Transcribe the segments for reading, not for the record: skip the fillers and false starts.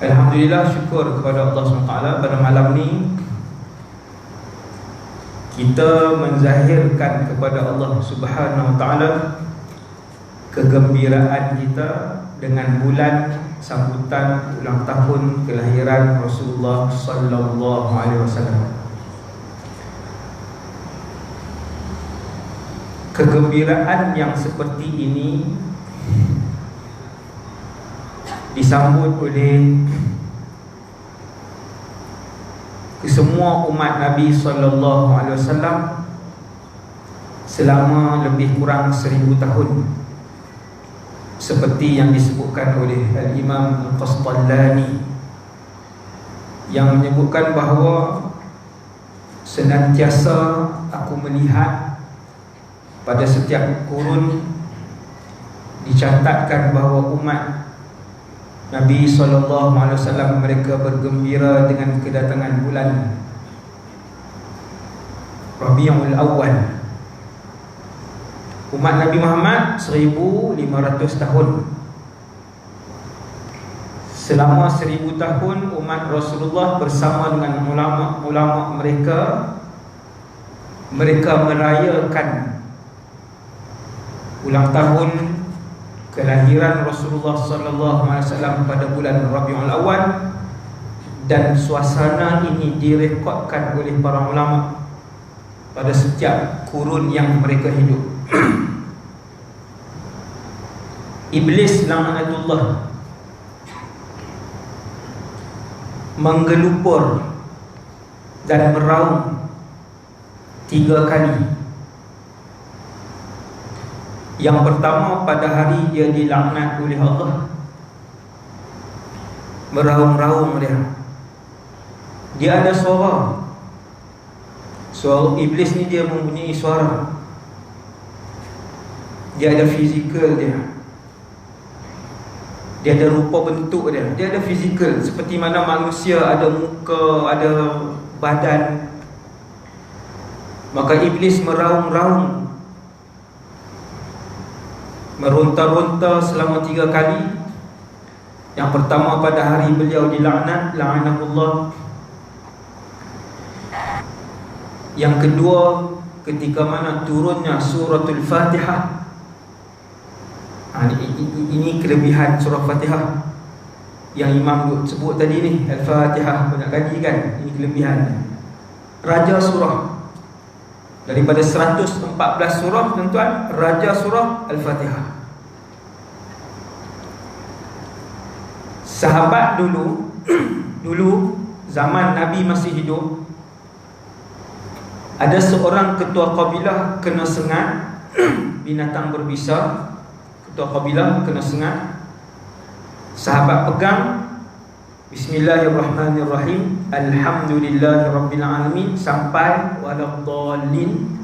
Alhamdulillah, syukur kepada Allah SWT. Pada malam ni kita menzahirkan kepada Allah Subhanahu Wa Taala kegembiraan kita dengan bulan sambutan ulang tahun kelahiran Rasulullah sallallahu alaihi wasallam. Kegembiraan yang seperti ini disambut oleh semua umat Nabi sallallahu alaihi wasallam selama lebih kurang 1000 tahun, seperti yang disebutkan oleh Al-Imam Al-Qastallani, yang menyebutkan bahawa senantiasa aku melihat pada setiap kurun dicatatkan bahawa umat Nabi SAW mereka bergembira dengan kedatangan bulan Rabiul Awal. Umat Nabi Muhammad 1500 tahun. Selama 1000 tahun umat Rasulullah bersama dengan ulama-ulama mereka merayakan ulang tahun kelahiran Rasulullah sallallahu alaihi wasallam pada bulan Rabiul Awal, dan suasana ini direkodkan oleh para ulama pada setiap kurun yang mereka hidup. Iblis laknatullah menggelupur dan meraung 3 kali. Yang pertama, pada hari dia dilaknat oleh Allah, meraung-raung dia. Dia ada suara. Suara iblis ni dia mempunyai suara. Dia ada fizikal dia. Dia ada rupa bentuk dia. Dia ada fizikal, seperti mana manusia ada muka, ada badan. Maka iblis meraung-raung, meronta-ronta selama 3 kali. Yang pertama pada hari beliau dilaknat, la'anahullah. Yang kedua ketika mana turunnya suratul Fatihah. Ini kelebihan surah Fatihah yang Imam sebut tadi ni, Al-Fatihah banyak kali kan. Ini kelebihan raja surah. Daripada 114 surah, tuan-tuan, raja surah Al-Fatihah. Sahabat dulu zaman Nabi masih hidup, ada seorang ketua kabilah kena sengat binatang berbisa. Ketua kabilah kena sengat. Sahabat pegang Bismillahirrahmanirrahim, Alhamdulillahirabbil alamin sampai waladdallin.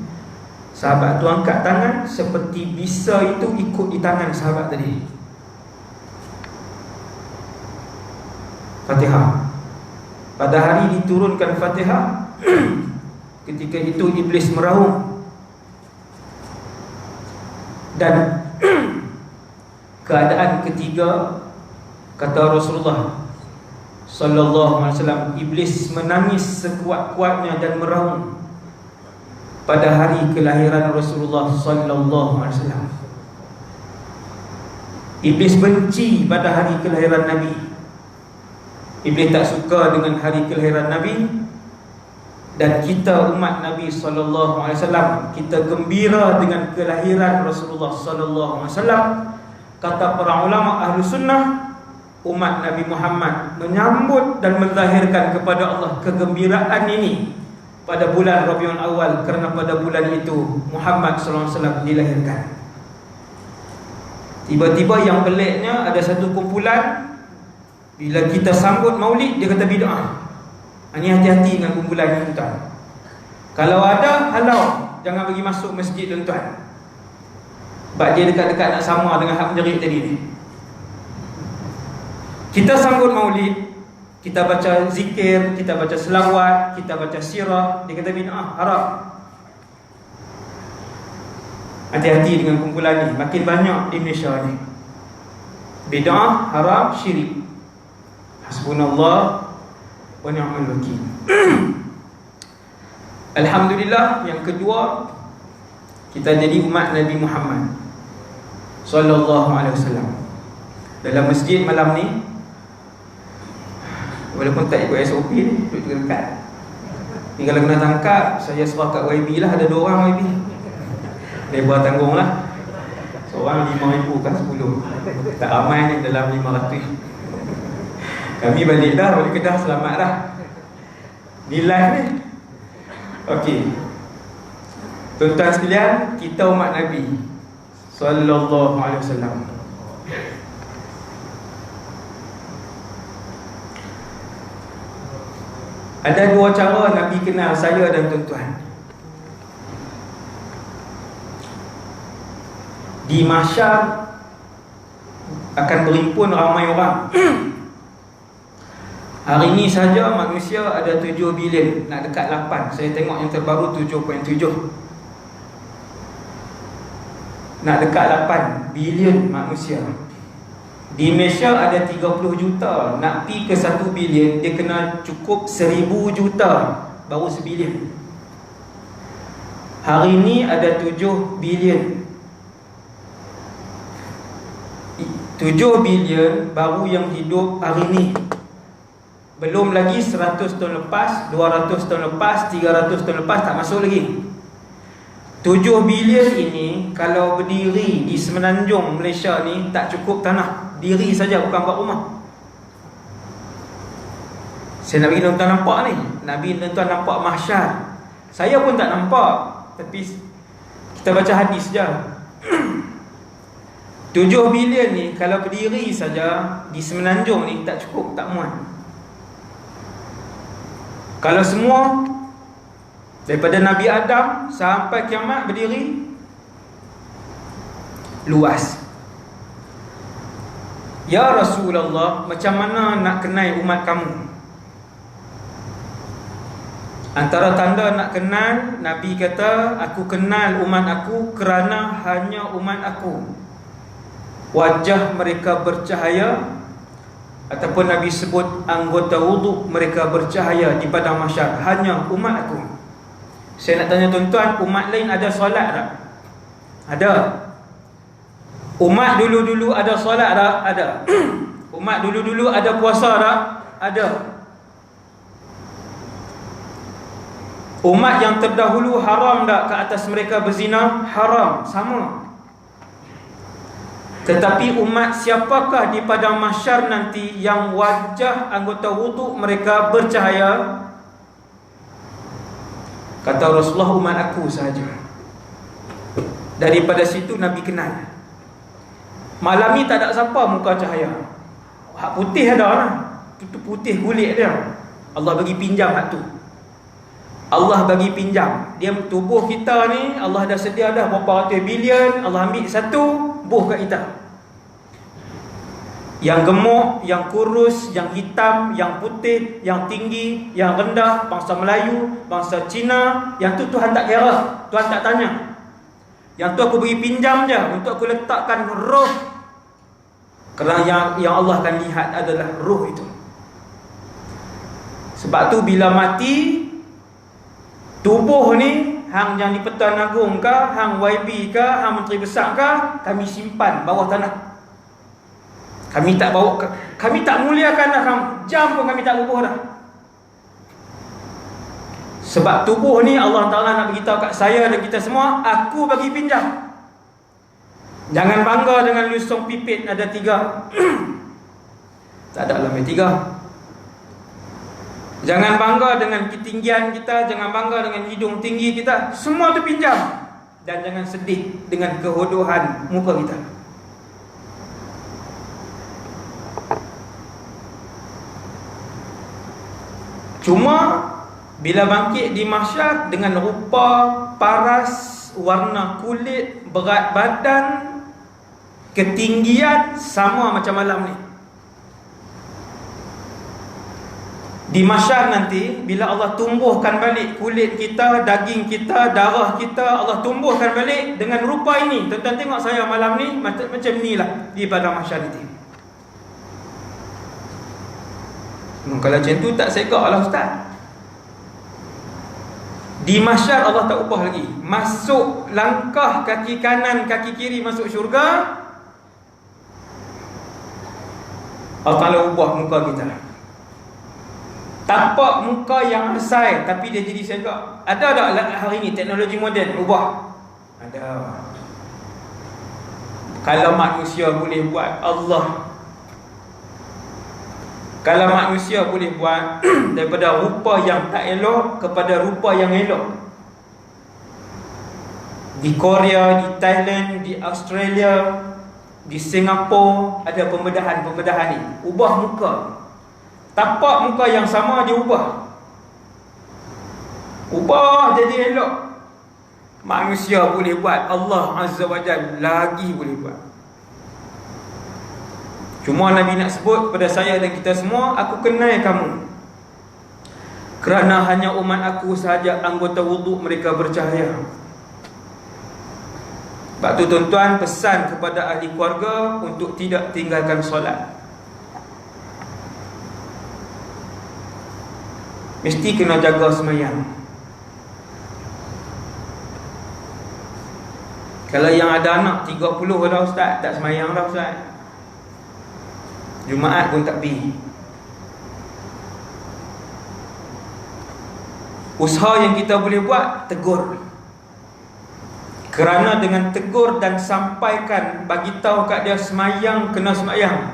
Sahabat tu angkat tangan, seperti bisa itu ikut di tangan sahabat tadi. Fatihah. Pada hari diturunkan Fatihah, ketika itu iblis meraung. Dan keadaan ketiga, kata Rasulullah sallallahu alaihi wasallam, iblis menangis sekuat-kuatnya dan meraung pada hari kelahiran Rasulullah sallallahu alaihi wasallam. Iblis benci pada hari kelahiran Nabi. Iblis tak suka dengan hari kelahiran Nabi. Dan kita umat Nabi sallallahu alaihi wasallam, kita gembira dengan kelahiran Rasulullah sallallahu alaihi wasallam. Kata para ulama ahli sunnah, umat Nabi Muhammad menyambut dan menzahirkan kepada Allah kegembiraan ini pada bulan Rabiul Awal, kerana pada bulan itu Muhammad sallallahu alaihi wasallam dilahirkan. Tiba-tiba yang peliknya, ada satu kumpulan bila kita sambut maulid, dia kata bid'ah. Ini hati-hati dengan kumpulan ni, tuan. Kalau ada, halau, jangan bagi masuk masjid, tuan-tuan. Sebab dia dekat-dekat nak sama dengan hak menjerit tadi ni. Kita sambut maulid, kita baca zikir, kita baca selawat, kita baca sirah, dia kata bid'ah, haram. Hati-hati dengan kumpulan ni, makin banyak di Malaysia ni. Bid'ah, haram, syirik. Hasbunallah wa ni'mal wakil. Alhamdulillah, yang kedua, kita jadi umat Nabi Muhammad sallallahu alaihi wasallam. Dalam masjid malam ni, walaupun tak ikut SOP ni, duduk dekat. Ni kalau kena tangkap, saya serah kat YB lah. Ada 2 orang YB. Lebar tanggung lah. Seorang 5,000 kan 10. Tak ramai ni dalam 500. Kami balik dah, balik Kedah, selamat dah. Ni live ni. Okey. Tuan-tuan sekalian, kita umat Nabi sallallahu alaihi wasallam. Ada 2 cara Nabi kenal saya dan tuan-tuan. Di mahsyar akan berhimpun ramai orang. Hari ini saja manusia ada 7 bilion, nak dekat 8. Saya tengok yang terbaru 7.7. Nak dekat 8 bilion manusia. Di Malaysia ada 30 juta. Nak pi ke 1 bilion, dia kena cukup 1000 juta baru sebilion. Hari ini ada 7 bilion. 7 bilion baru yang hidup hari ini. Belum lagi 100 tahun lepas, 200 tahun lepas, 300 tahun lepas, tak masuk lagi. 7 bilion ini kalau berdiri di semenanjung Malaysia ni tak cukup tanah. Diri saja, bukan buat rumah. Saya nak bagi tuan-tuan nampak ni. Nak bagi tuan-tuan nampak mahsyar. Saya pun tak nampak, tapi kita baca hadis je. 7 bilion ni kalau berdiri saja di semenanjung ni tak cukup, tak muat. Kalau semua daripada Nabi Adam sampai kiamat berdiri, luas. Ya Rasulullah, macam mana nak kenal umat kamu? Antara tanda nak kenal, Nabi kata, aku kenal umat aku kerana hanya umat aku. Wajah mereka bercahaya, ataupun Nabi sebut anggota wuduk mereka bercahaya di padang mahsyar. Hanya umat aku. Saya nak tanya tuan-tuan, umat lain ada solat tak? Ada. Umat dulu-dulu ada solat tak? Ada. Umat dulu-dulu ada puasa tak? Ada. Umat yang terdahulu haram tak ke atas mereka berzina? Haram. Sama. Tetapi umat siapakah di padang mahsyar nanti yang wajah anggota wuduk mereka bercahaya? Kata Rasulullah, umat aku sahaja. Daripada situ Nabi kenal. Malam ni tak ada siapa muka cahaya. Hak putih ada lah. Itu putih kulit dia. Allah bagi pinjam hak tu. Allah bagi pinjam. Dia tubuh kita ni Allah dah sedia dah berapa ratus bilion. Allah ambil satu, buh kat kita. Yang gemuk, yang kurus, yang hitam, yang putih, yang tinggi, yang rendah, bangsa Melayu, bangsa Cina, yang tu Tuhan tak kira, Tuhan tak tanya. Yang tu aku bagi pinjam je untuk aku letakkan roh. Kerana yang Allah akan lihat adalah roh itu. Sebab tu bila mati, tubuh ni hang yang di Pertuan Agong ke, hang YB ke, hang Menteri Besar ke, kami simpan bawah tanah. Kami tak bawa, kami tak muliakan dah, jam pun kami tak bubuh dah. Sebab tubuh ni Allah Ta'ala nak beritahu kat saya dan kita semua, aku bagi pinjam. Jangan bangga dengan lusung pipit ada 3. Tak ada lebih 3. Jangan bangga dengan ketinggian kita, jangan bangga dengan hidung tinggi kita. Semua tu pinjam. Dan jangan sedih dengan kehodohan muka kita. Cuma bila bangkit di mahsyar dengan rupa paras, warna kulit, berat badan, ketinggian sama macam malam ni. Di mahsyar nanti bila Allah tumbuhkan balik kulit kita, daging kita, darah kita, Allah tumbuhkan balik dengan rupa ini. Tuan-tuan tengok saya malam ni macam ni lah di padang mahsyar nanti. Kalau macam tu tak segak lah ustaz. Di mahsyar Allah tak ubah lagi. Masuk langkah kaki kanan, kaki kiri masuk syurga, Allah Ta'ala ubah muka kita. Tapak muka yang asal tapi dia jadi segak. Ada tak hari ni teknologi moden ubah? Ada. Kalau manusia boleh buat, Allah, kalau manusia boleh buat daripada rupa yang tak elok kepada rupa yang elok, di Korea, di Thailand, di Australia, di Singapura ada pembedahan ni. Ubah muka. Tapak muka yang sama dia ubah jadi elok. Manusia boleh buat, Allah Azza wa Jalla lagi boleh buat. Cuma Nabi nak sebut kepada saya dan kita semua, aku kenal kamu kerana hanya umat aku sahaja anggota wuduk mereka bercahaya. Sebab tu tuan-tuan, pesan kepada ahli keluarga untuk tidak tinggalkan solat. Mesti kena jaga semayang. Kalau yang ada anak 30 dah ustaz, tak semayang dah ustaz. Jumaat pun tak pergi. Usaha yang kita boleh buat, tegur. Kerana dengan tegur dan sampaikan, bagi tahu kat dia semayang, kena semayang,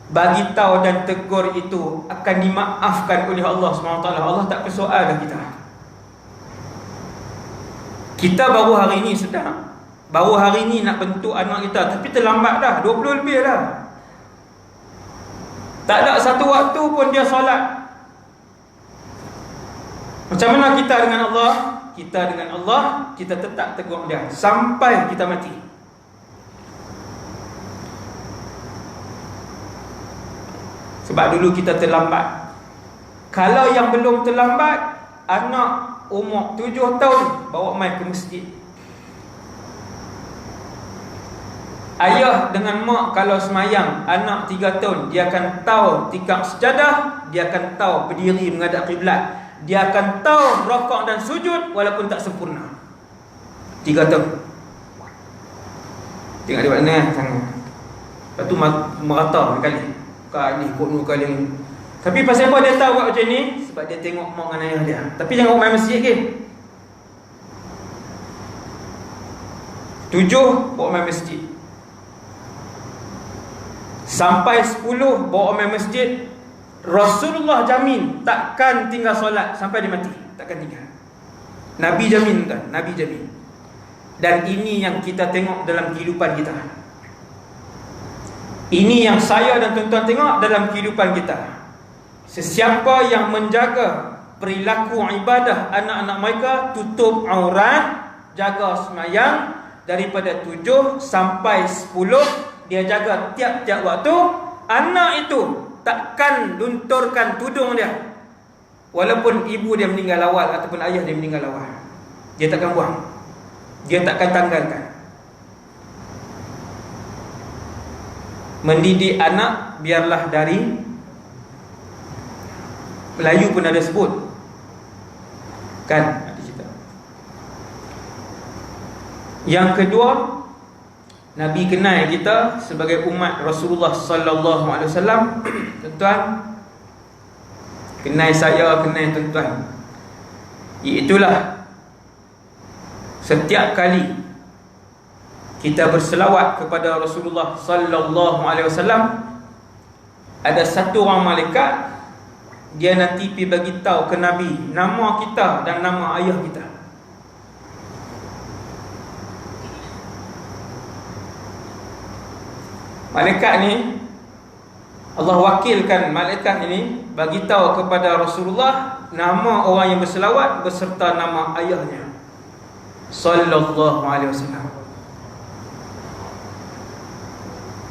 bagi tahu dan tegur itu akan dimaafkan oleh Allah SWT. Allah tak persoal dah kita. Kita baru hari ni sedang, baru hari ni nak bentuk anak kita, tapi terlambat dah, 20 lebih dah. Tak ada satu waktu pun dia solat. Macam mana kita dengan Allah? Kita dengan Allah, kita tetap tegur dia sampai kita mati. Sebab dulu kita terlambat. Kalau yang belum terlambat, anak umur 7 tahun bawa mai ke masjid. Ayah dengan mak kalau semayang, anak 3 tahun, dia akan tahu tikam sejadah, dia akan tahu berdiri menghadap kiblat, dia akan tahu rokok dan sujud walaupun tak sempurna. 3 tahun. Tengok dia buat ni tangan. Lepas tu merata kali. Kali kot kali. Tapi pasal apa dia tahu buat macam ni? Sebab dia tengok mak dengan ayah dia. Tapi jangan main masjid ke? 7 bawa main masjid. Sampai 10 bawa main masjid. Rasulullah jamin takkan tinggal solat sampai dia mati. Takkan tinggal. Nabi jamin kan? Nabi jamin. Dan ini yang kita tengok dalam kehidupan kita. Ini yang saya dan tuan-tuan tengok dalam kehidupan kita. Sesiapa yang menjaga perilaku ibadah anak-anak mereka, tutup aurat, jaga semayang daripada 7 sampai 10, dia jaga tiap-tiap waktu, anak itu takkan lunturkan tudung dia walaupun ibu dia meninggal awal ataupun ayah dia meninggal awal. Dia takkan buang, dia takkan tanggalkan. Mendidik anak biarlah dari, Melayu pun ada sebut kan, ada cerita. Yang kedua, Nabi kenal kita sebagai umat Rasulullah sallallahu alaihi wasallam. Tuan-tuan, kenal saya, kenal tuan-tuan, iaitulah setiap kali kita berselawat kepada Rasulullah sallallahu alaihi wasallam, ada satu orang malaikat, dia nanti pergi bagi tahu ke Nabi nama kita dan nama ayah kita. Malaikat ni, Allah wakilkan malaikat ini bagi tahu kepada Rasulullah nama orang yang berselawat beserta nama ayahnya sallallahu alaihi wasallam.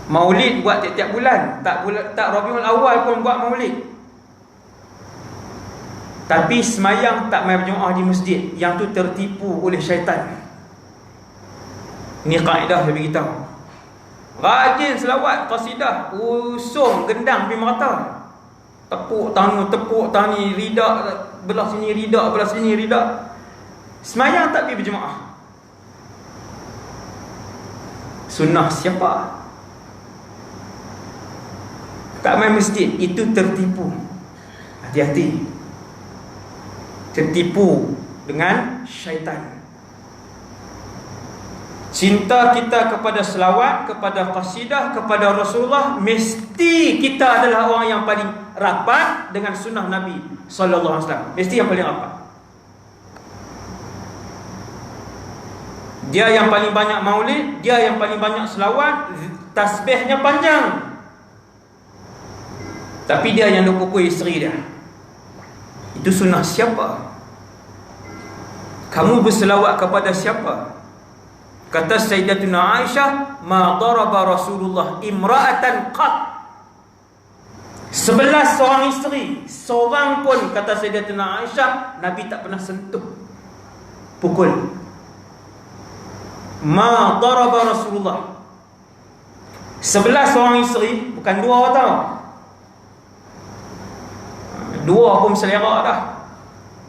Maulid buat tiap-tiap bulan, tak Rabiul Awal pun buat maulid. Tapi semayang tak main berjemaah di masjid, yang tu tertipu oleh syaitan. Ini kaedah saya beritahu. Rajin selawat, qasidah, usung gendang pergi merata. tepuk tangan ni, ridak belah sini, ridak belah sini, ridak. Semayang tak pergi berjemaah. Sunnah siapa? Tak main masjid, itu tertipu. Hati-hati, tertipu dengan syaitan. Cinta kita kepada selawat, kepada qasidah, kepada Rasulullah, mesti kita adalah orang yang paling rapat dengan sunnah Nabi sallallahu alaihi wasallam. Mesti yang paling rapat. Dia yang paling banyak maulid, dia yang paling banyak selawat, tasbihnya panjang. Tapi dia yang dukui isteri dia. Itu sunnah siapa? Kamu berselawat kepada siapa? Kata Sayyidatuna Aisyah, ma daraba Rasulullah imra'atan qat. 11 orang isteri, seorang pun, kata Sayyidatuna Aisyah, Nabi tak pernah sentuh, pukul. Ma daraba Rasulullah. 11 orang isteri, bukan 2 tau. 2 pun selera dah,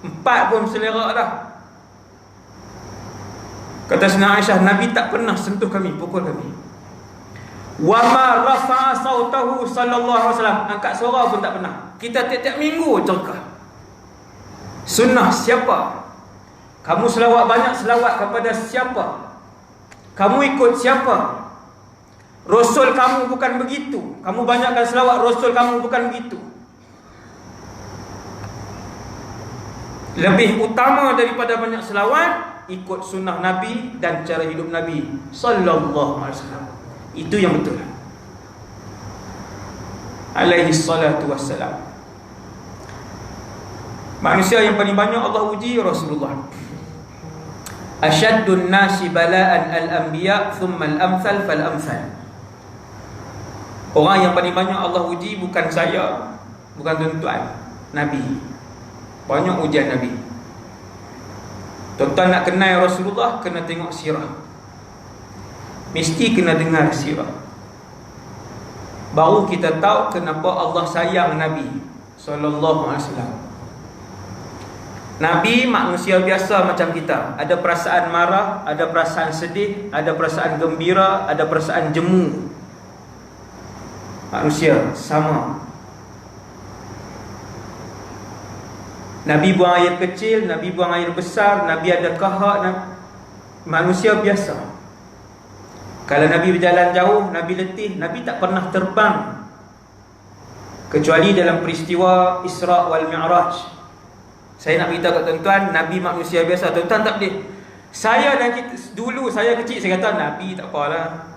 4 pun selera dah. Kata Sayyidatuna Aisyah, Nabi tak pernah sentuh kami, pukul kami. Wa ma rafa'a sautahu sallallahu alaihi wasallam, angkat suara pun tak pernah. Kita tiap-tiap minggu cerkah. Sunnah siapa? Kamu selawat banyak, selawat kepada siapa? Kamu ikut siapa? Rasul kamu bukan begitu. Kamu banyakkan selawat, Rasul kamu bukan begitu. Lebih utama daripada banyak selawat, ikut sunnah Nabi dan cara hidup Nabi sallallahu alaihi wasallam. Itu yang betul. Alaihi salatu wassalam. Manusia yang paling banyak Allah uji Rasulullah. Asyaddun nasi bala'an al-anbiya thumma al-amthal fal-amthal. Orang yang paling banyak Allah uji bukan saya, bukan tuan-tuan, Nabi. Banyak ujian Nabi. Tuan-tuan nak kenal Rasulullah, kena tengok sirah. Mesti kena dengar sirah. Baru kita tahu kenapa Allah sayang Nabi sallallahu alaihi wasallam. Nabi manusia biasa macam kita. Ada perasaan marah, ada perasaan sedih, ada perasaan gembira, ada perasaan jemu. Manusia sama. Nabi buang air kecil, Nabi buang air besar, Nabi ada kahak. Manusia biasa. Kalau Nabi berjalan jauh, Nabi letih, Nabi tak pernah terbang, kecuali dalam peristiwa Isra' wal Mi'raj. Saya nak beritahu kat tuan-tuan, Nabi manusia biasa. Tuan-tuan tak boleh. Saya dan kita, dulu saya kecil, saya kata Nabi tak apalah.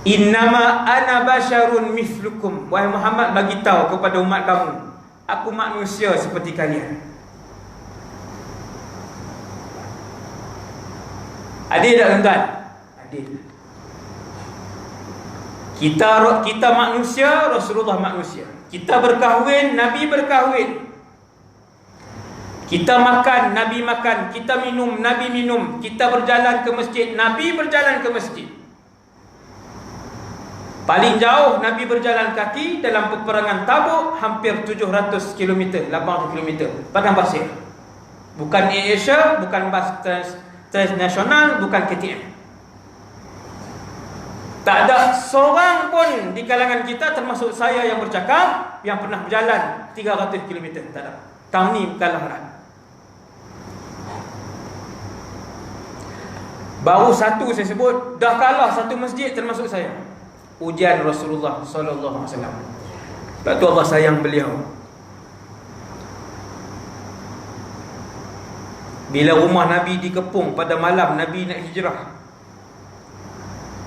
Innama ana basyarun mithlukum. Wahai Muhammad, bagi tahu kepada umat kamu, aku manusia seperti kalian. Adil tak tuan-tuan? Adil. Kita manusia, Rasulullah manusia. Kita berkahwin, Nabi berkahwin. Kita makan, Nabi makan. Kita minum, Nabi minum. Kita berjalan ke masjid, Nabi berjalan ke masjid. Paling jauh Nabi berjalan kaki dalam peperangan Tabuk hampir 700 km, 800 km, padang pasir. Bukan AirAsia, bukan bas transnasional, bukan KTM. Tak ada seorang pun di kalangan kita, termasuk saya yang bercakap, yang pernah berjalan 300 km. Tak ada. Tahun ni kalah berat. Baru satu saya sebut, dah kalah satu masjid termasuk saya. Ujian Rasulullah sallallahu alaihi wasallam. Sebab tu Allah sayang beliau. Bila rumah Nabi dikepung pada malam Nabi nak hijrah,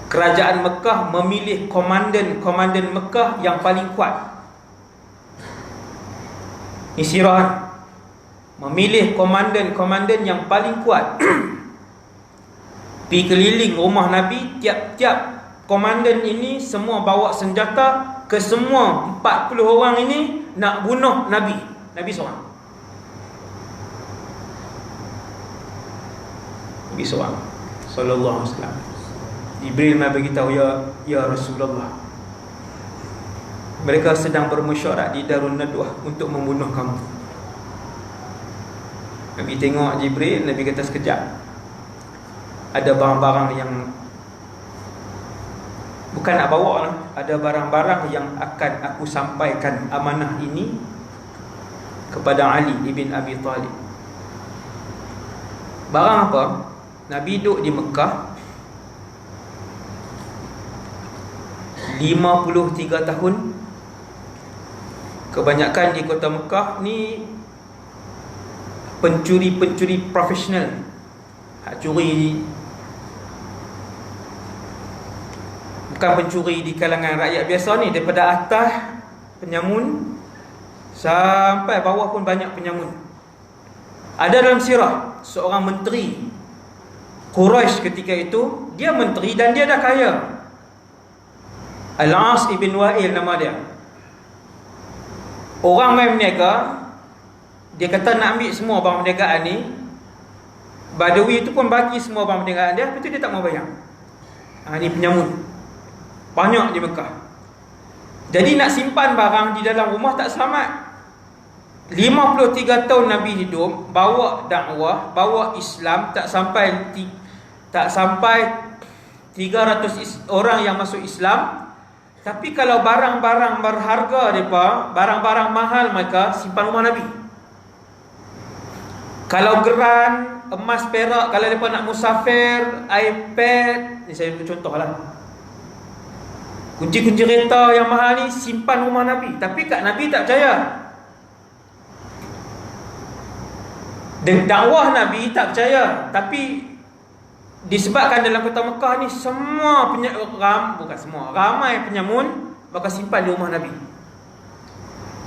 kerajaan Mekah memilih komandan Mekah yang paling kuat. Ini sirah. Memilih komandan yang paling kuat. Pergi keliling rumah Nabi, tiap-tiap komandan ini semua bawa senjata, ke semua 40 orang ini nak bunuh Nabi. Nabi seorang. Nabi seorang sallallahu alaihi wasallam. Jibril mai beritahu, ya Rasulullah, mereka sedang bermesyuarat di Darun Nadwah untuk membunuh kamu. Nabi tengok Jibril, Nabi kata, sekejap, ada barang-barang yang bukan nak bawa lah. Ada barang-barang yang akan aku sampaikan amanah ini kepada Ali ibn Abi Talib. Barang apa? Nabi duduk di Mekah 53 tahun. Kebanyakan di kota Mekah ni pencuri-pencuri profesional. Curi, bukan pencuri di kalangan rakyat biasa ni, daripada atas penyamun sampai bawah pun banyak penyamun. Ada dalam sirah seorang menteri Quraisy ketika itu, dia menteri dan dia dah kaya. Al-As ibn Wa'il nama dia. Orang main berniaga, dia kata nak ambil semua barang perniagaan ni. Badawi itu pun bagi semua barang perniagaan dia, lepas tu dia tak mau bayar. Ni penyamun banyak di Mekah. Jadi nak simpan barang di dalam rumah tak selamat. 53 tahun Nabi hidup, bawa dakwah, bawa Islam, tak sampai 300 orang yang masuk Islam. Tapi kalau barang-barang berharga mereka, barang-barang mahal mereka simpan rumah Nabi. Kalau geran, emas, perak, kalau mereka nak musafir, iPad, ni saya contohlah, kunci-kunci kereta yang mahal ni simpan rumah Nabi. Tapi kat Nabi tak percaya. Dakwah Nabi tak percaya. Tapi disebabkan dalam kota Mekah ni semua ramai penyamun, maka simpan di rumah Nabi,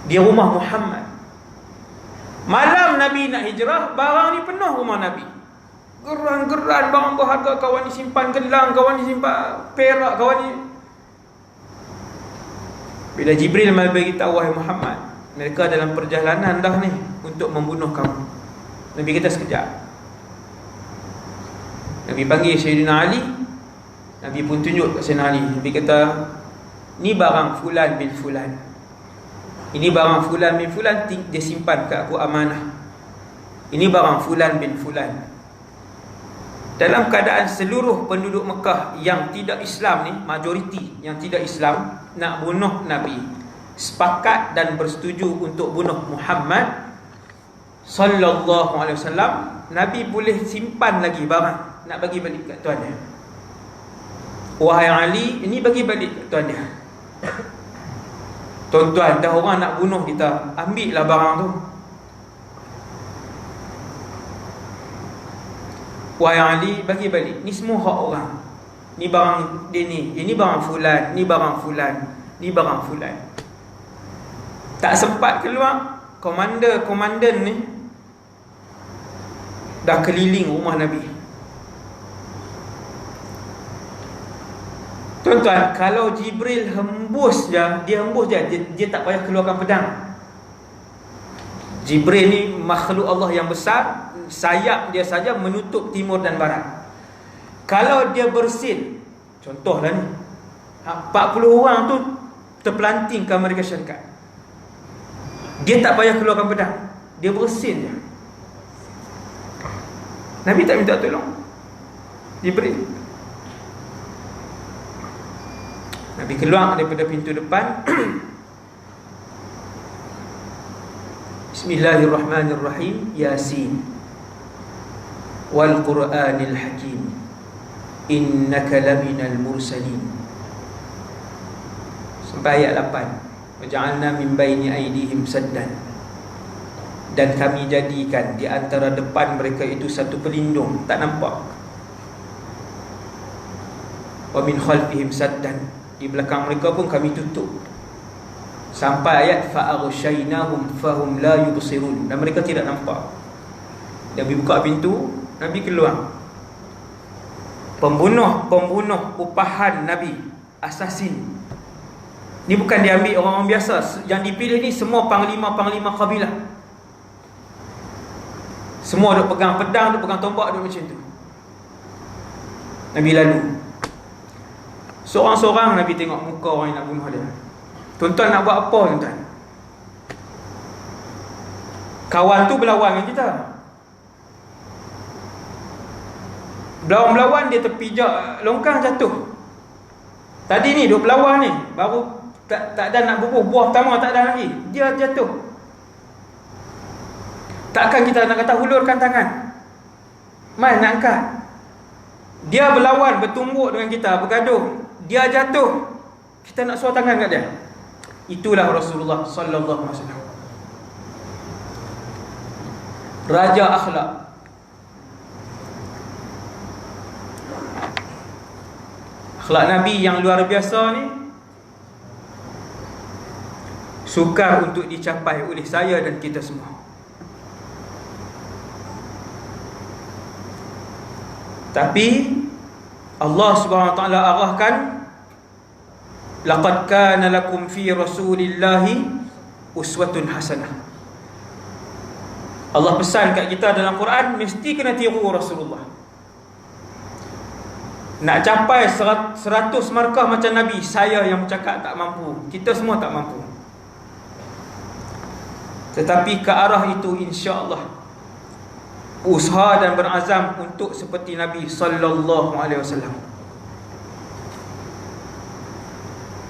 di rumah Muhammad. Malam Nabi nak hijrah, barang ni penuh rumah Nabi. Geran-geran barang berharga, kawan ni simpan gelang, kawan ni simpan perak, kawan ni. Bila Jibril mai beritahu, wahai Muhammad, mereka dalam perjalanan dah ni untuk membunuh kamu. Nabi kata, sekejap. Nabi panggil Sayyidina Ali. Nabi pun tunjuk kat Sayyidina Ali. Nabi kata, ni barang fulan bin fulan, ini barang fulan bin fulan, dia simpan kat aku amanah. Ini barang fulan bin fulan. Dalam keadaan seluruh penduduk Mekah yang tidak Islam ni, majoriti yang tidak Islam, nak bunuh Nabi, sepakat dan bersetuju untuk bunuh Muhammad sallallahu alaihi wasallam, Nabi boleh simpan lagi barang, nak bagi balik kat tuan dia. Wahai Ali, ini bagi balik kat tuan dia. Tuan-tuan, dah orang nak bunuh kita, ambil lah barang tu. Wahai Ali, bagi balik. Ni semua hak orang. Ni barang dia ni. Ini barang fulan, ni barang fulan, ni barang fulan. Tak sempat keluar, komandan ni dah keliling rumah Nabi. Tuan-tuan, kalau Jibril hembus je, dia tak payah keluarkan pedang. Jibril ni makhluk Allah yang besar, sayap dia saja menutup timur dan barat. Kalau dia bersin, contohlah ni, 40 orang tu terpelanting ke Amerika Syarikat, dia tak payah keluarkan pedang, dia bersin je. Nabi tak minta tolong Jibril. Nabi keluar daripada pintu depan. Bismillahirrahmanirrahim. Yasin wal Qur'anil Hakim, innaka laminal mursalin. Sampai ayat 8. Waja'alna min baini aydihim saddan, dan kami jadikan di antara depan mereka itu satu pelindung, tak nampak. Wa min khalfihim saddan, di belakang mereka pun kami tutup. Sampai ayat fa'aghshaynahum fahum la yubsirun, dan mereka tidak nampak. Nabi buka pintu, Nabi keluar. Pembunuh upahan Nabi, assassin. Ni bukan diambil orang-orang biasa. Yang dipilih ni semua panglima-panglima kabilah. Semua duk pegang pedang, duk pegang tombak, duk macam tu. Nabi lalu. Seorang-seorang Nabi tengok muka orang yang nak bunuh dia. Tuan-tuan nak buat apa tuan-tuan? Kawan tu berlawan dengan kita. Berlawan-berlawan, dia terpijak longkang, jatuh. Tadi ni duk berlawan ni, baru tak ada nak bubuh, buah pertama tak ada lagi, dia jatuh. Takkan kita nak kata hulurkan tangan, mai nak angkat. Dia berlawan, bertumbuk dengan kita, bergaduh, dia jatuh, kita nak suar tangan kat dia. Itulah Rasulullah sallallahu alaihi wasallam, raja akhlak. Akhlak Nabi yang luar biasa ni sukar untuk dicapai oleh saya dan kita semua. Tapi Allah Subhanahu wa taala arahkan, laqad kana lakum fi rasulillahi uswatun hasanah. Allah pesan kat kita dalam Quran, mesti kena tiru Rasulullah. Nak capai 100 markah macam Nabi, saya yang bercakap tak mampu, kita semua tak mampu. Tetapi ke arah itu insya-Allah, usaha dan berazam untuk seperti Nabi sallallahu alaihi wasallam.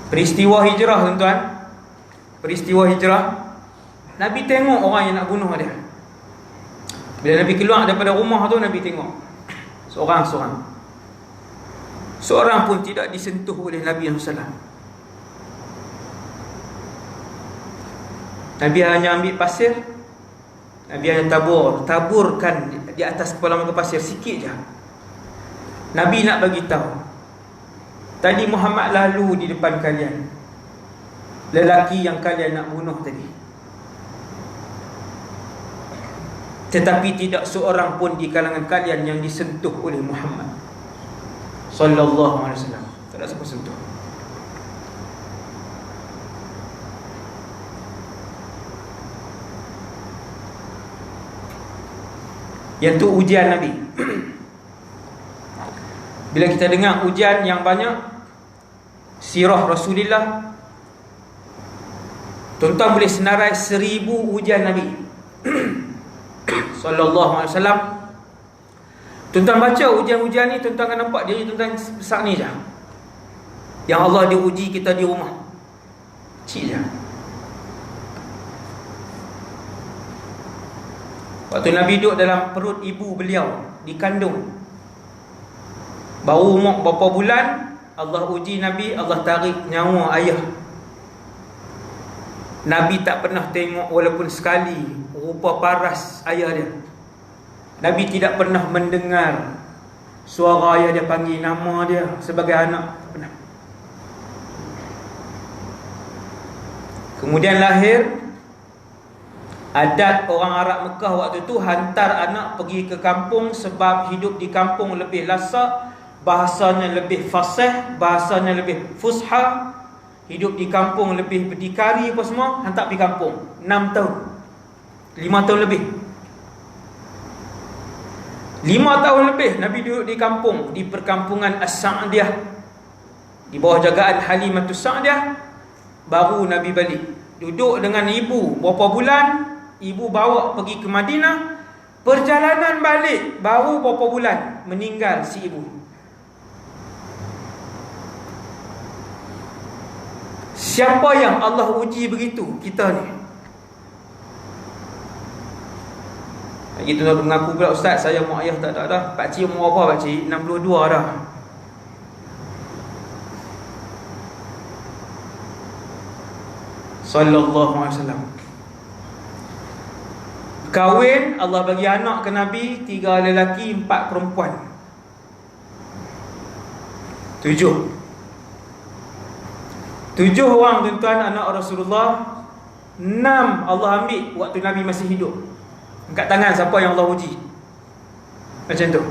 Peristiwa hijrah tuan-tuan, peristiwa hijrah, Nabi tengok orang yang nak bunuh dia. Bila Nabi keluar daripada rumah tu, Nabi tengok seorang-seorang. Seorang pun tidak disentuh oleh Nabi SAW. Nabi hanya ambil pasir, Nabi hanya taburkan di atas kepala muka pasir sikit je. Nabi nak bagi tahu, tadi Muhammad lalu di depan kalian, lelaki yang kalian nak bunuh tadi. Tetapi tidak seorang pun di kalangan kalian yang disentuh oleh Muhammad sallallahu alaihi wasallam. Tak ada siapa sentuh. Yang tu ujian Nabi. Bila kita dengar ujian yang banyak, sirah Rasulullah, tuan-tuan boleh senarai 1000 ujian Nabi sallallahu alaihi wasallam. Tuan-tuan baca ujian-ujian ni, tuan-tuan akan nampak diri tuan-tuan besar ni je. Yang Allah diuji kita di rumah, kecil je. Waktu Nabi duduk dalam perut ibu beliau, dikandung, baru umur berapa bulan, Allah uji Nabi, Allah tarik nyawa ayah. Nabi tak pernah tengok walaupun sekali rupa paras ayah dia. Nabi tidak pernah mendengar suara ayah dia panggil nama dia sebagai anak, tak pernah. Kemudian lahir. Adat orang Arab Mekah waktu tu hantar anak pergi ke kampung, sebab hidup di kampung lebih lasak, bahasanya lebih fasih, bahasanya lebih fusha. Hidup di kampung lebih berdikari apa semua, hantar pergi kampung 6 tahun, 5 tahun lebih. 5 tahun lebih Nabi duduk di kampung, di perkampungan As-Sa'diyah, di bawah jagaan Halimatus Sa'diyah. Baru Nabi balik, duduk dengan ibu berapa bulan, ibu bawa pergi ke Madinah. Perjalanan balik baru berapa bulan, meninggal si ibu. Siapa yang Allah uji begitu? Kita ni. Lagi tu nak mengaku pula, ustaz saya mak ayah tak ada dah. Pakcik umur apa pakcik? 62 dah. Sallallahu alaihi wasallam. Kahwin, Allah bagi anak ke Nabi, 3 lelaki 4 perempuan. 7 orang tuan-tuan anak Rasulullah. 6 Allah ambil waktu Nabi masih hidup. Angkat tangan siapa yang Allah uji. Macam tu.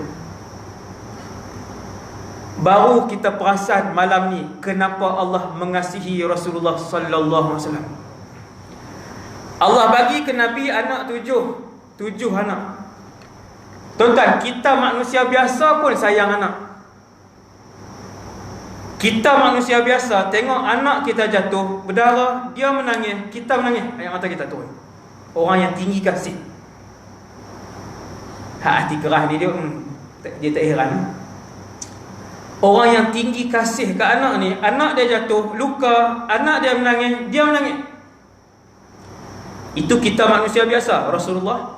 Baru kita perasan malam ni kenapa Allah mengasihi Rasulullah sallallahu alaihi wasallam. Allah bagi ke Nabi anak 7 anak. Tuan-tuan, kita manusia biasa pun sayang anak. Kita manusia biasa, tengok anak kita jatuh berdarah, dia menangis, kita menangis, air mata kita turun. Orang yang tinggi kasih, hati keras ni dia tak heran. Orang yang tinggi kasih ke anak ni, anak dia jatuh, luka, anak dia menangis, dia menangis. Itu kita manusia biasa. Rasulullah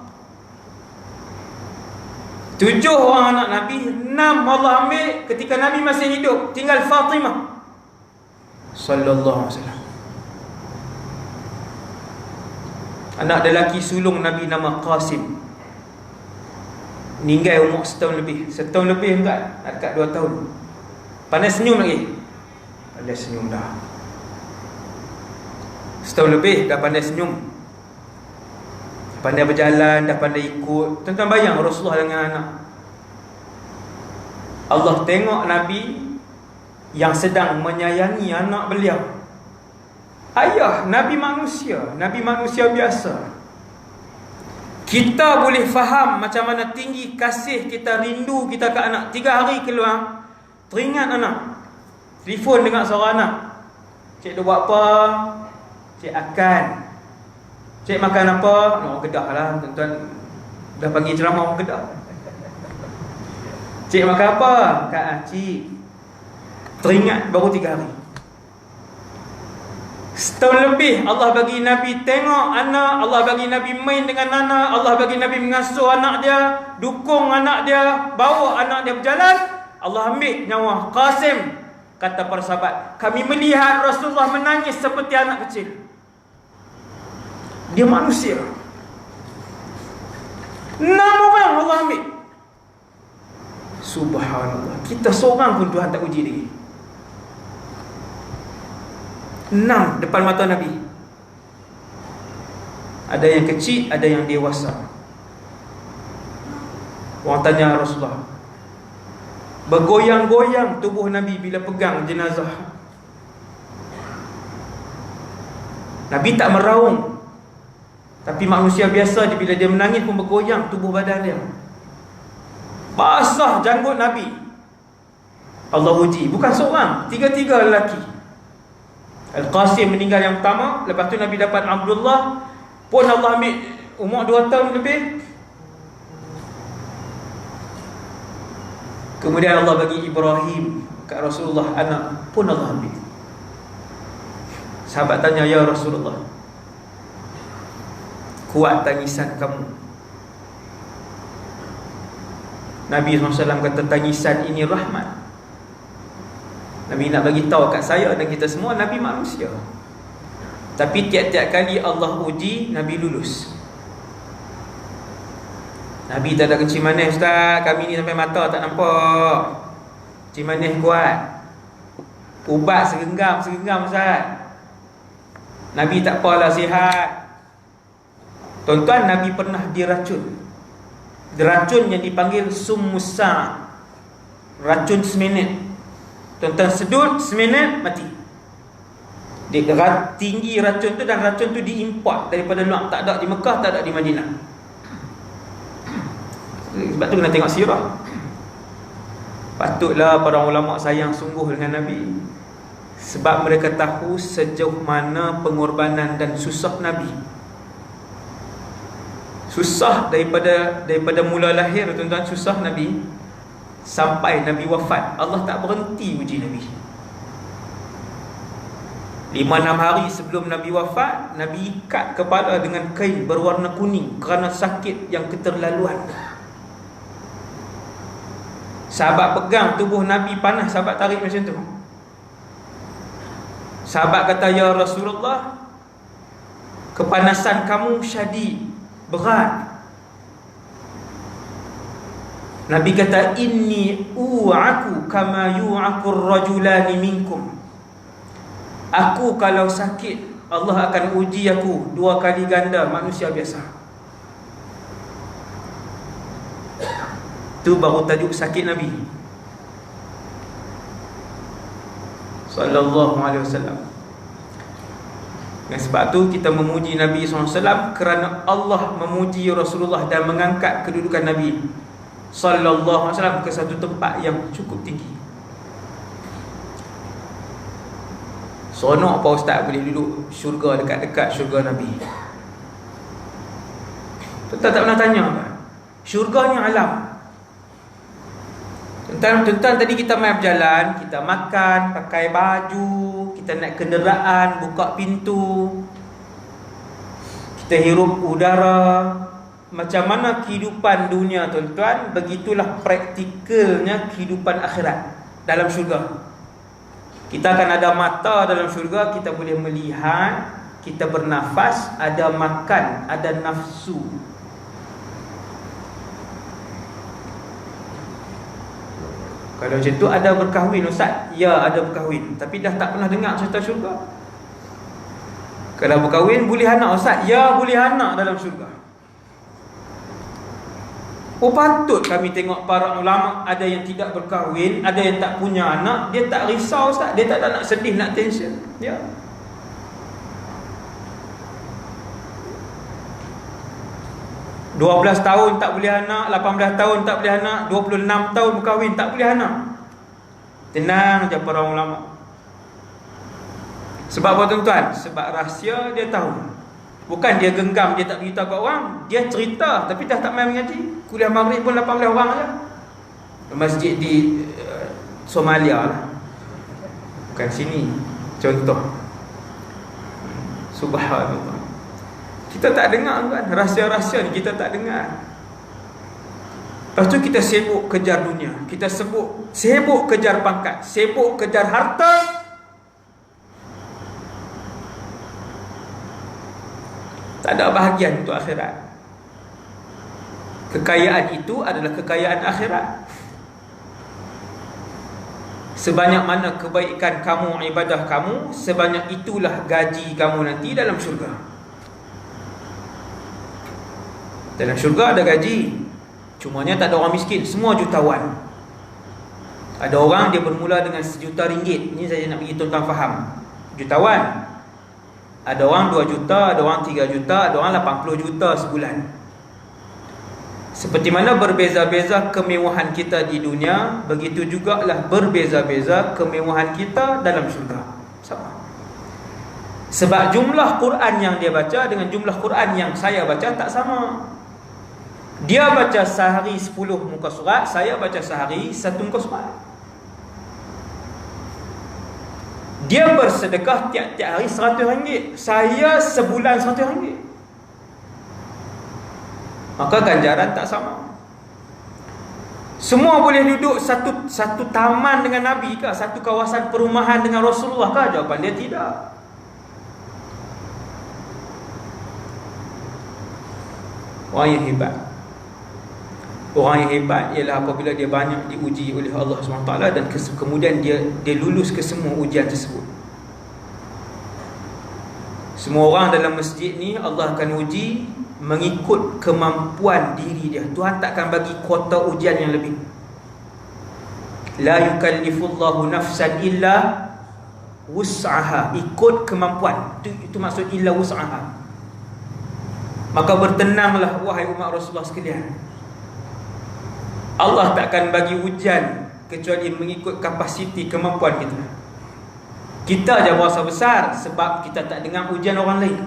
7 orang anak Nabi, 6 Allah ambil ketika Nabi masih hidup, tinggal Fatimah sallallahu alaihi wasallam. Anak lelaki sulung Nabi nama Qasim, meninggal umur setahun lebih enggak, dekat 2 tahun. Pandai senyum lagi, pandai senyum dah, setahun lebih dah pandai senyum, pandai berjalan, dah pandai ikut. Tuan-tuan bayang Rasulullah dengan anak. Allah tengok Nabi yang sedang menyayangi anak beliau. Ayah, Nabi manusia biasa. Kita boleh faham macam mana tinggi kasih kita, rindu kita ke anak. 3 hari keluar, teringat anak, telefon dengan seorang anak, cik dia buat apa, cik akan, cik makan apa? Orang Kedah lah, tuan-tuan dah panggil ceramah orang Kedah. Cik makan apa? Kak cik, teringat baru 3 hari. Setahun lebih Allah bagi Nabi tengok anak, Allah bagi Nabi main dengan anak, Allah bagi Nabi mengasuh anak dia, dukung anak dia, bawa anak dia berjalan. Allah ambil nyawa Qasim. Kata para sahabat, kami melihat Rasulullah menangis seperti anak kecil. Dia manusia. 6 orang Allah ambil. Subhanallah. Kita seorang pun Tuhan tak uji lagi. 6 depan mata Nabi. Ada yang kecil, ada yang dewasa. Orang tanya Rasulullah, bergoyang-goyang tubuh Nabi bila pegang jenazah. Nabi tak meraung, tapi manusia biasa bila dia menangis pun bergoyang tubuh badan dia. Basah janggut Nabi. Allah uji, bukan seorang, 3 lelaki. Al-Qasim meninggal yang pertama, lepas tu Nabi dapat Abdullah, pun Allah ambil umur 2 tahun lebih. Kemudian Allah bagi Ibrahim kat Rasulullah anak, pun Allah ambil. Sahabat tanya, ya Rasulullah, kuat tangisan kamu? Nabi SAW kata, tangisan ini rahmat. Nabi nak bagi tahu kat saya dan kita semua, Nabi manusia. Tapi tiap-tiap kali Allah uji, Nabi lulus. Nabi tak ada kencing manis, Ustaz, kami ni sampai mata tak nampak. Kencing manis kuat. Ubat segenggam Ustaz. Nabi tak apalah, sihat. Tuan-tuan, Nabi pernah diracun. Diracun yang dipanggil summusa, racun seminit. Tuan-tuan sedut seminit mati. Dia tinggi racun tu, dan racun tu diimport daripada luar, tak ada di Mekah, tak ada di Madinah. Sebab tu kena tengok sirah. Patutlah para ulama sayang sungguh dengan Nabi, sebab mereka tahu sejauh mana pengorbanan dan susah Nabi. Susah daripada mula lahir, tuan-tuan, susah Nabi sampai Nabi wafat. Allah tak berhenti uji Nabi. 5-6 hari sebelum Nabi wafat, Nabi ikat kepala dengan kain berwarna kuning kerana sakit yang keterlaluan. Sahabat pegang tubuh Nabi panas, sahabat tarik macam tu. Sahabat kata, ya Rasulullah, kepanasan kamu syadid, berat. Nabi kata, inni u'aku kama yu'akur rajulani minkum. Aku kalau sakit, Allah akan uji aku 2 kali ganda manusia biasa. Itu baru tajuk sakit Nabi sallallahu alaihi wasallam. Dan sebab tu kita memuji Nabi SAW, kerana Allah memuji Rasulullah dan mengangkat kedudukan Nabi sallallahu alaihi wasallam ke satu tempat yang cukup tinggi. Seronok apa ustaz boleh duduk syurga, dekat-dekat syurga Nabi. Tuan-tuan tak pernah tanya kan? Syurga ni alam. Tuan-tuan tadi kita main berjalan, kita makan, pakai baju, kita naik kenderaan, buka pintu, kita hirup udara. Macam mana kehidupan dunia tuan-tuan, begitulah praktikalnya kehidupan akhirat dalam syurga. Kita akan ada mata dalam syurga, kita boleh melihat, kita bernafas, ada makan, ada nafsu. Kalau macam tu ada berkahwin ustaz? Ya, ada berkahwin, tapi dah tak pernah dengar cerita syurga. Kalau berkahwin boleh anak ustaz? Ya, boleh anak dalam syurga. Oh, patut kami tengok para ulama, ada yang tidak berkahwin, ada yang tak punya anak, dia tak risau ustaz, dia tak nak sedih, nak tension. Ya. "12 tahun tak boleh anak, 18 tahun tak boleh anak, 26 tahun berkahwin tak boleh anak." Tenang je para ulama. Sebab apa tuan-tuan? Sebab rahsia dia tahu. Bukan dia genggam, dia tak beritahu kat orang, dia cerita tapi dah tak main mengaji. Kuliah maghrib pun 18 orang je. Masjid di Somalia lah, bukan sini. Contoh. Subhanallah. Kita tak dengar kan, rahsia-rahsia ni kita tak dengar. Lepas tu kita sibuk kejar dunia, kita sibuk kejar pangkat, sibuk kejar harta. Tak ada bahagian untuk akhirat. Kekayaan itu adalah kekayaan akhirat. Sebanyak mana kebaikan kamu, ibadah kamu, sebanyak itulah gaji kamu nanti dalam syurga. Dalam syurga ada gaji. Cumanya tak ada orang miskin, semua jutawan. Ada orang dia bermula dengan RM1 juta. Ini saya nak bagi tuan-tuan faham. Jutawan. Ada orang 2 juta, ada orang 3 juta, ada orang 80 juta sebulan. Seperti mana berbeza-beza kemewahan kita di dunia, begitu jugalah berbeza-beza kemewahan kita dalam syurga. Sama. Sebab jumlah Quran yang dia baca dengan jumlah Quran yang saya baca tak sama. Dia baca sehari 10 muka surat, saya baca sehari 1 muka surat. Dia bersedekah tiap-tiap hari RM100, saya sebulan RM100. Maka ganjaran tak sama. Semua boleh duduk satu taman dengan Nabi ke? Satu kawasan perumahan dengan Rasulullah ke? Jawapan dia tidak. Orang yang hebat, orang yang hebat ialah apabila dia banyak diuji oleh Allah SWT dan kemudian dia lulus ke semua ujian tersebut. Semua orang dalam masjid ni Allah akan uji mengikut kemampuan diri dia. Tuhan takkan bagi kuota ujian yang lebih. La yukallifullahu nafsan illa wus'aha. Ikut kemampuan. Itu maksud illa wus'aha. Maka bertenanglah wahai umat Rasulullah sekalian. Allah takkan bagi ujian kecuali mengikut kapasiti kemampuan kita. Kita je berasa besar sebab kita tak dengar ujian orang lain.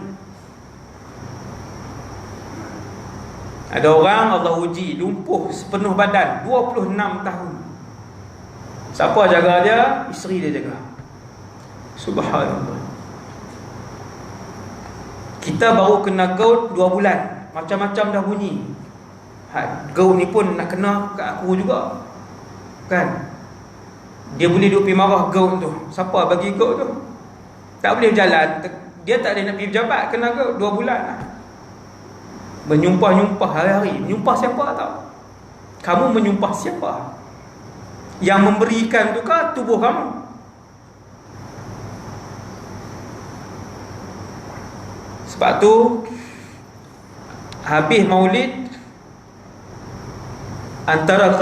Ada orang Allah uji lumpuh sepenuh badan 26 tahun. Siapa jaga dia? Isteri dia jaga. Subhanallah. Kita baru kena gout 2 bulan, macam-macam dah bunyi. Gout ni pun nak kena kat aku juga, kan? Dia boleh duk pergi marah gout tu. Siapa bagi gout tu? Tak boleh berjalan. Dia tak boleh nak pergi pejabat, kena gout 2 bulan lah. Menyumpah-nyumpah hari-hari. Menyumpah siapa tahu? Kamu menyumpah siapa? Yang memberikan tu kah tubuh kamu? Sebab tu habis maulid, antara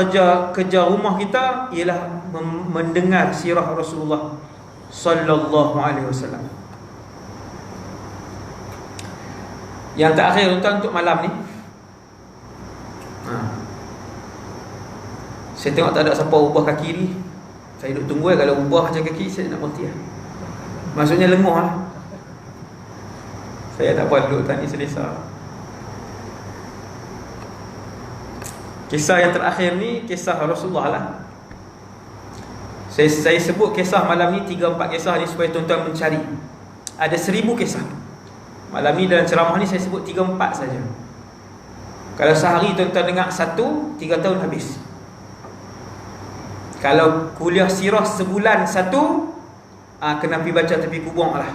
kerja rumah kita ialah mendengar sirah Rasulullah sallallahu alaihi wasallam. Yang terakhir tuan untuk malam ni, saya tengok tak ada siapa ubah kaki ni. Saya duduk tunggu kalau ubah macam kaki saya nak berhenti. Maksudnya lenguh lah. Saya tak buat duduk tani selesa. Kisah yang terakhir ni kisah Rasulullah lah. Saya sebut kisah malam ni 3-4 kisah ni supaya tuan-tuan mencari. Ada 1000 kisah. Malam ni dalam ceramah ni saya sebut 3-4 saja. Kalau sehari tuan-tuan dengar 1, 3 tahun habis. Kalau kuliah sirah sebulan 1, kena pergi baca tepi kubur lah.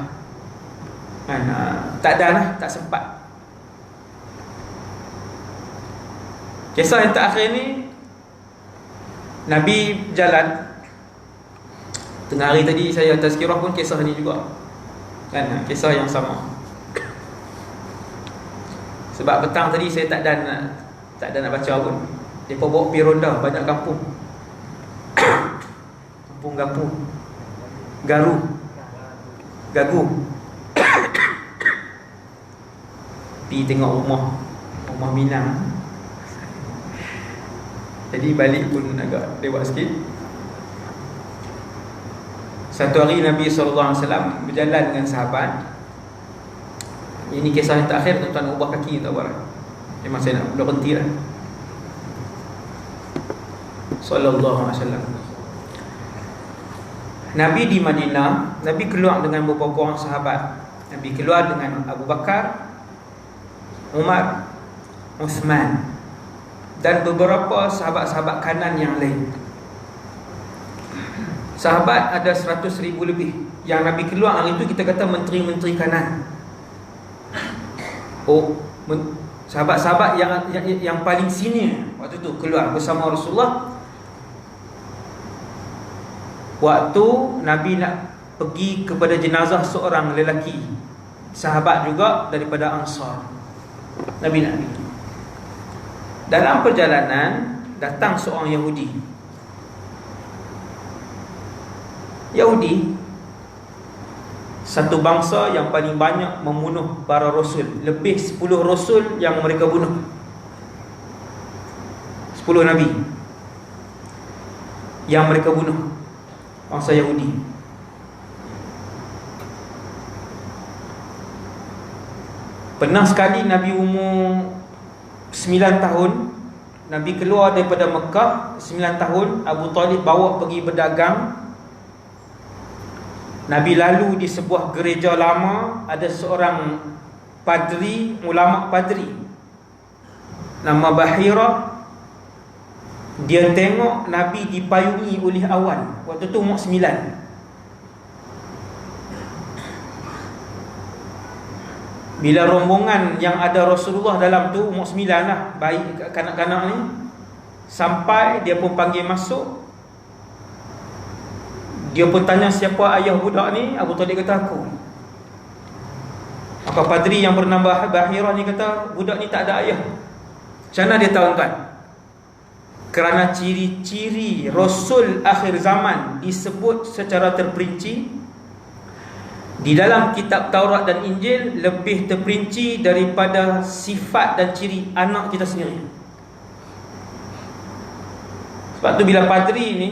Tak ada lah, tak sempat. Kisah yang terakhir ni, Nabi jalan. Tengah hari tadi saya tazkirah pun kisah ni juga, kan, kisah yang sama. Sebab petang tadi saya tak ada nak baca pun. Mereka bawa pergi ronda banyak kampung. Kampung Gagu pergi tengok rumah Minang. Jadi balik pun agak lewat sikit. Satu hari Nabi SAW berjalan dengan sahabat. Ini kisah yang terakhir, tuan-tuan ubah kaki tak apa. Memang saya nak berhenti lah. Sallallahu alaihi wasallam. Nabi di Madinah, Nabi keluar dengan beberapa orang sahabat. Nabi keluar dengan Abu Bakar, Umar, Uthman dan beberapa sahabat-sahabat kanan yang lain. Sahabat ada 100,000 lebih. Yang Nabi keluar hari itu kita kata menteri-menteri kanan. Sahabat-sahabat yang paling senior waktu itu keluar bersama Rasulullah. Waktu Nabi nak pergi kepada jenazah seorang lelaki, sahabat juga daripada Ansar, Nabi nak pergi. Dalam perjalanan datang seorang Yahudi. Satu bangsa yang paling banyak membunuh para rasul. Lebih 10 rasul yang mereka bunuh, 10 Nabi yang mereka bunuh, bangsa Yahudi. Pernah sekali Nabi umur 9 tahun, Nabi keluar daripada Mekah 9 tahun. Abu Talib bawa pergi berdagang. Nabi lalu di sebuah gereja lama. Ada seorang padri, ulama padri, nama Bahira. Dia tengok Nabi dipayungi oleh awan. Waktu tu umur 9. Bila rombongan yang ada Rasulullah dalam tu umur 9 lah, bayi kanak-kanak ni, sampai dia pun panggil masuk. Dia pun tanya siapa ayah budak ni. Abu Talib kata aku. Maka padri yang bernama Bahira ni kata budak ni tak ada ayah. Macam mana dia tahu tuan? Kerana ciri-ciri Rasul akhir zaman disebut secara terperinci di dalam kitab Taurat dan Injil, lebih terperinci daripada sifat dan ciri anak kita sendiri. Sebab tu bila padri ni,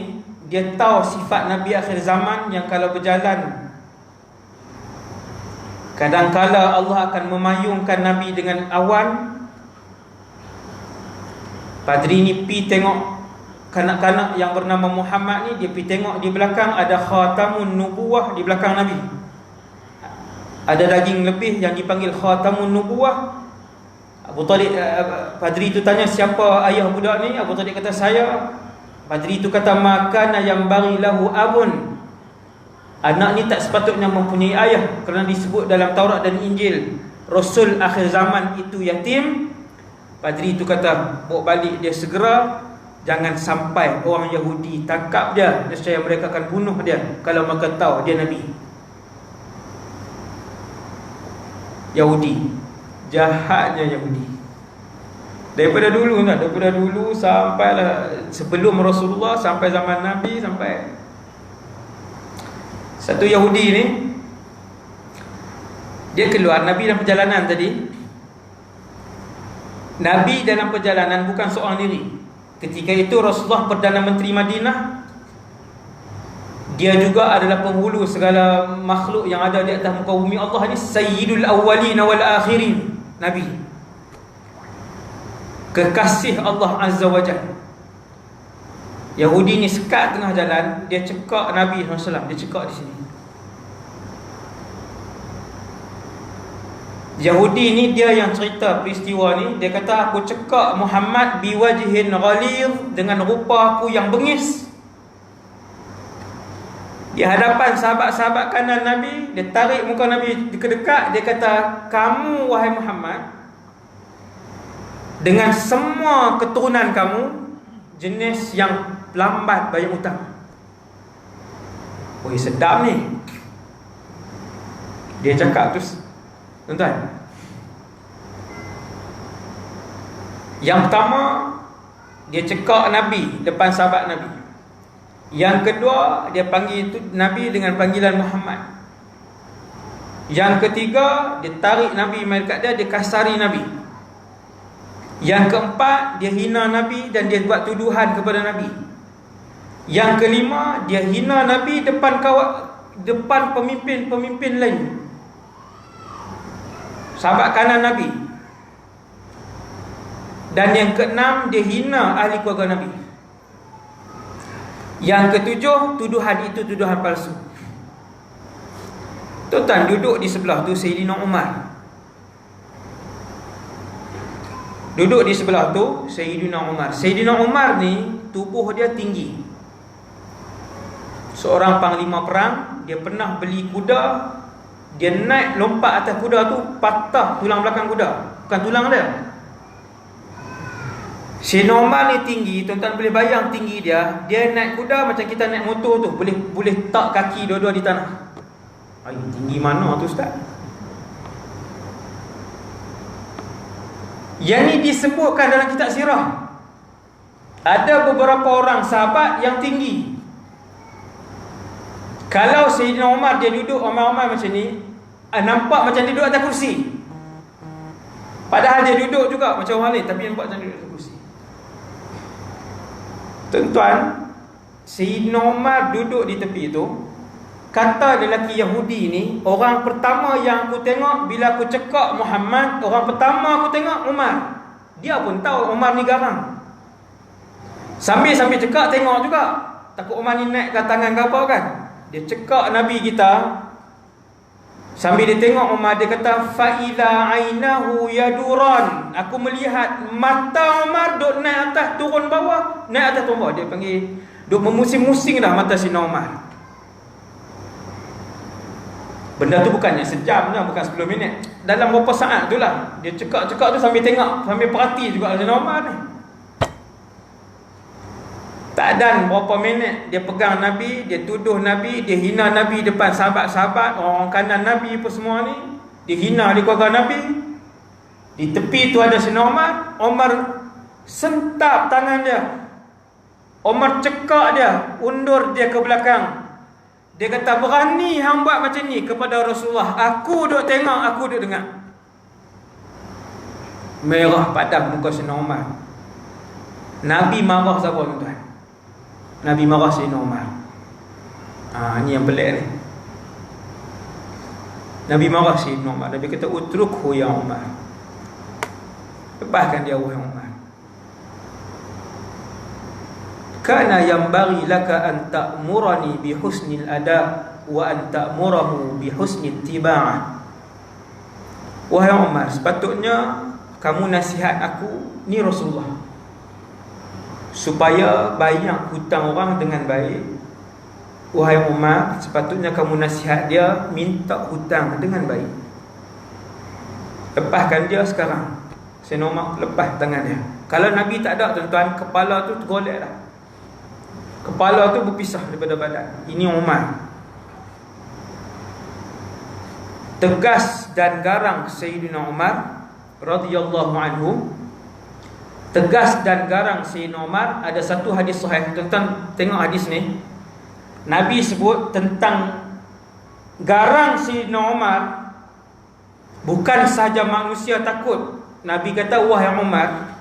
dia tahu sifat Nabi akhir zaman yang kalau berjalan, kadang-kala Allah akan memayungkan Nabi dengan awan. Padri ni pi tengok kanak-kanak yang bernama Muhammad ni. Dia pi tengok di belakang ada khatamun nubuwah di belakang Nabi. Ada daging lebih yang dipanggil khatamun nubuwah. Abu Talib, padri itu tanya siapa ayah budak ni. Abu Talib kata saya. Padri itu kata makana yang bagi lahu abun. Anak ni tak sepatutnya mempunyai ayah, kerana disebut dalam Taurat dan Injil Rasul akhir zaman itu yatim. Padri itu kata bawa balik dia segera. Jangan sampai orang Yahudi tangkap dia, nescaya mereka akan bunuh dia kalau mereka tahu dia Nabi. Yahudi, jahatnya Yahudi daripada dulu tak? Daripada dulu sampailah sebelum Rasulullah, sampai zaman Nabi, sampai satu Yahudi ni, dia keluar. Nabi dalam perjalanan tadi, Nabi dalam perjalanan bukan seorang diri. Ketika itu Rasulullah Perdana Menteri Madinah. Dia juga adalah penghulu segala makhluk yang ada di atas muka bumi. Allah ni Sayyidul Awwalin wal Akhirin, Nabi, kekasih Allah Azza wa Jalla. Yahudi ni sekat tengah jalan, dia cekak Nabi SAW, dia cekak di sini. Yahudi ni dia yang cerita peristiwa ni. Dia kata, aku cekak Muhammad biwajhin ghalidh, dengan rupa aku yang bengis. Di hadapan sahabat-sahabat kanan Nabi, dia tarik muka Nabi dekat-dekat. Dia kata, kamu wahai Muhammad, dengan semua keturunan kamu, jenis yang lambat bayar hutang. Oi, sedap ni. Dia cakap tu, tuan-tuan. Yang pertama, dia cekak Nabi depan sahabat Nabi. Yang kedua, dia panggil Nabi dengan panggilan Muhammad. Yang ketiga, dia tarik Nabi mai dekat dia, dia kasari Nabi. Yang keempat, dia hina Nabi dan dia buat tuduhan kepada Nabi. Yang kelima, dia hina Nabi depan pemimpin-pemimpin lain, sahabat kanan Nabi. Dan yang keenam, dia hina ahli keluarga Nabi. Yang ketujuh, tuduhan itu tuduhan palsu. Tuan-tuan, duduk di sebelah tu Sayyidina Umar. Duduk di sebelah tu Sayyidina Umar. Sayyidina Umar ni tubuh dia tinggi, seorang panglima perang. Dia pernah beli kuda, dia naik lompat atas kuda tu, patah tulang belakang kuda, bukan tulang dia. Sayyidina Umar ni tinggi, tuan-tuan boleh bayang tinggi dia. Dia naik kuda macam kita naik motor tu, boleh tak kaki dua-dua di tanah. Ay, tinggi mana tu ustaz? Yang ni disebutkan dalam kitab sirah. Ada beberapa orang sahabat yang tinggi. Kalau Sayyidina Umar dia duduk Umar macam ni, nampak macam dia duduk atas kursi. Padahal dia duduk juga macam orang lain, tapi nampak macam dia duduk atas kursi. Tuan-tuan, Sayyidina Umar duduk di tepi tu. Kata lelaki Yahudi ni, orang pertama yang aku tengok bila aku cekak Muhammad, orang pertama aku tengok Umar. Dia pun tahu Umar ni garang. Sambil cekak tengok juga, takut Umar ni naik ke tangan ke apa kan. Dia cekak Nabi kita. Sambil dia tengok Umar, dia kata, fa idza ainahu yaduran. Aku melihat mata Umar duk naik atas turun bawah, naik atas turun bawah. Dia panggil duk memusing-musing dah mata Sayyidina Umar. Benda tu bukannya sejam dah, bukan 10 minit. Dalam beberapa saat tu lah. Dia cekak-cekak tu sambil tengok, sambil perhati juga Sayyidina Umar ni. Tak ada berapa minit dia pegang Nabi, dia tuduh Nabi, dia hina Nabi depan sahabat-sahabat, orang kanan Nabi pun semua ni. Dia hina di keluarga Nabi. Di tepi tu ada Sayyidina Umar. Umar sentap tangan dia, Umar cekak dia, undur dia ke belakang. Dia kata, berani hang buat macam ni kepada Rasulullah. Aku duk tengok, aku duk dengar. Merah padam muka Sayyidina Umar. Nabi marah siapa tuan-tuan? Nabi marah Sayyidina Umar. Ni yang pelik ni. Nabi marah Sayyidina Umar. Nabi kata, utrukhu ya Umar. Lepaskan dia wahai Umar. Kana yambaghi laka an ta'murani bi husnil ada wa an ta'murahu bi husnit tiba'ah. Wahai Umar, sepatutnya kamu nasihat aku, ni Rasulullah, supaya bayar hutang orang dengan baik. Wahai Umar, sepatutnya kamu nasihat dia minta hutang dengan baik. Lepaskan dia sekarang. Sayyidina Umar lepas tangan dia. Kalau Nabi tak ada tuan-tuan, kepala tu tergolek dah. Kepala tu berpisah daripada badan. Ini Umar. Tegas dan garang Sayyidina Umar radhiyallahu anhu. Tegas dan garang Sayyidina Umar. Ada satu hadis sahih. Tuan-tuan tengok hadis ni. Nabi sebut tentang garang Sayyidina Umar. Bukan sahaja manusia takut. Nabi kata, wahai Umar,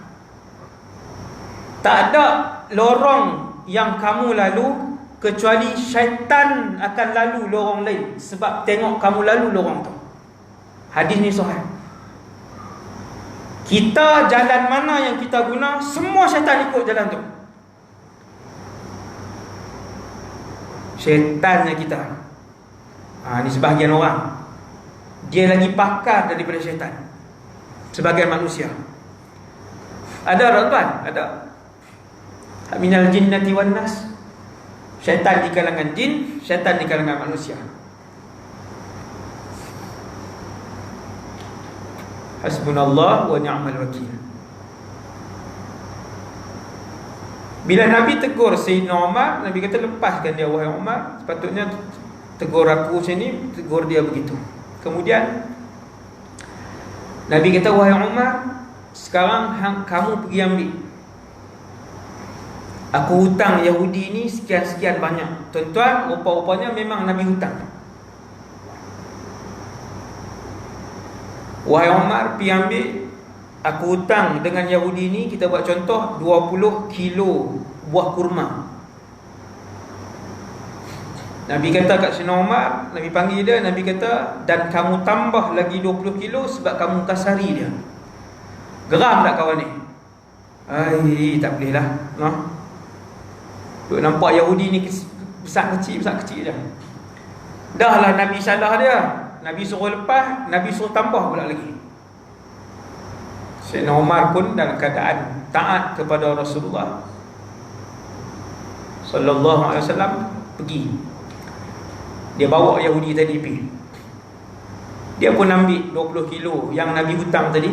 tak ada lorong yang kamu lalu kecuali syaitan akan lalu lorong lain sebab tengok kamu lalu lorong tu. Hadis ni sahih. Kita jalan mana yang kita guna, semua syaitan ikut jalan tu. Syaitannya kita. Ni sebahagian orang, dia lagi pakar daripada syaitan sebagai manusia. Ada tuan, ada. Minal jinnati wan nas. Syaitan di kalangan jin, syaitan di kalangan manusia. Hasbunallah wa ni'mal wakil. Bila Nabi tegur Sayyidina Umar, Nabi kata, lepaskan dia wahai Umar. Sepatutnya tegur aku macam ni, tegur dia begitu. Kemudian Nabi kata, wahai Umar, sekarang kamu pergi ambil, aku hutang Yahudi ni sekian-sekian banyak. Tuan-tuan, rupa-rupanya memang Nabi hutang. Wahai Umar, pergi ambil, aku hutang dengan Yahudi ni, kita buat contoh, 20 kilo buah kurma. Nabi kata kat Sayyidina Umar, Nabi panggil dia, Nabi kata, dan kamu tambah lagi 20 kilo sebab kamu kasari dia. Geram tak kawan ni? Tak boleh lah, no? Nampak Yahudi ni besar kecil je. Dah lah Nabi salah dia, Nabi suruh lepas, Nabi suruh tambah pula lagi. Sayyidina Umar pun dalam keadaan taat kepada Rasulullah sallallahu alaihi wasallam, pergi. Dia bawa Yahudi tadi pergi. Dia pun ambil 20 kilo yang Nabi hutang tadi.